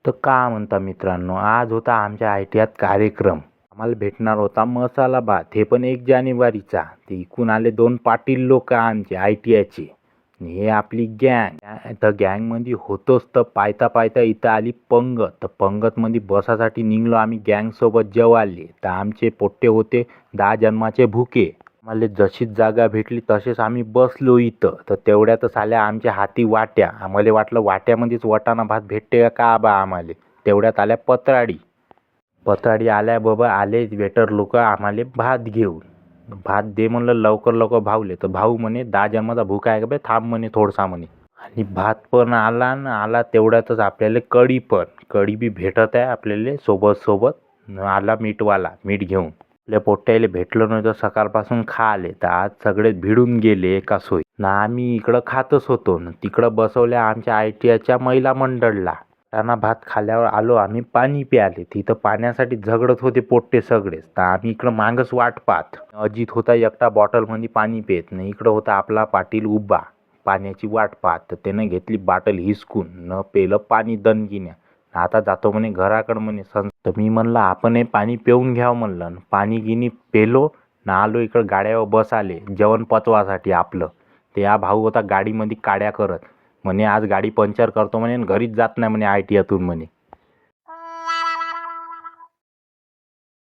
तर का म्हणता मित्रांनो, आज होता आमच्या आयटीआत कार्यक्रम. आम्हाला भेटणार होता मसाला भात, हे पण 1 जानेवारीचा. ते इकून आले 2 पाटील लोक आमचे आयटीआयचे. हे आपली गँग. तर गँगमध्ये होतोच तर पायता पायता इथं आली पंगत. तर पंगतमध्ये बसासाठी निघलो आम्ही गँगसोबत जेवायले. तर आमचे पोट्टे होते 10 जन्माचे भुके. आम्हाला जशीच जागा भेटली तसेच आम्ही बसलो इथं. तर तेवढ्यातच आल्या आमच्या हाती वाट्या. आम्हाला वाटलं वाट्यामध्येच वाटाणा भात भेटते का बा आम्हाला. तेवढ्यात आल्या पत्राडी आल्या बाबा. आले वेटर लोक आम्हाला भात घेऊन. भात दे म्हणलं लवकर लवकर भाऊले. तर भाऊ म्हणे 10 जन्माचा भूक आहे का बे, थांब म्हणे थोडसा म्हणे. आणि भात पण आला न आला तेवढ्यातच आपल्याला कढी बी भेटत आहे आपल्याला सोबत. आला मीठवाला, मीठ घेऊन. आपल्या पोट्याला भेटलं नव्हतं सकाळपासून खाले. तर आज सगळे भिडून गेले एका सोयी ना. आम्ही इकडं खातच होतो न तिकडं बसवल्या आमच्या आयटीआयच्या महिला मंडळला. त्यांना भात खाल्ल्यावर आलो आम्ही पाणी प्यायले. तिथं पाण्यासाठी झगडत होते पोट्टे सगळेच. तर आम्ही इकडं मागच वाट पाहत. अजित होता एकटा बॉटलमध्ये पाणी पित नाही. इकडं होता आपला पाटील उभा पाण्याची वाट पाहत. तर त्यानं घेतली बाटल हिसकून न पेलं पाणी दणकीने. आता जातो म्हणे घराकडं म्हणे. तर मी म्हणलं आपण हे पाणी पिऊन घ्यावं म्हणलं. पाणी गिनी पेलो ना आलो इकडं गाड्यावर बसाले जेवण पचवासाठी आपलं. ते हा भाऊ होता गाडीमध्ये काड्या करत. म्हणे आज गाडी पंक्चर करतो म्हणे घरीच जात नाही म्हणे आयटीआतून म्हणे.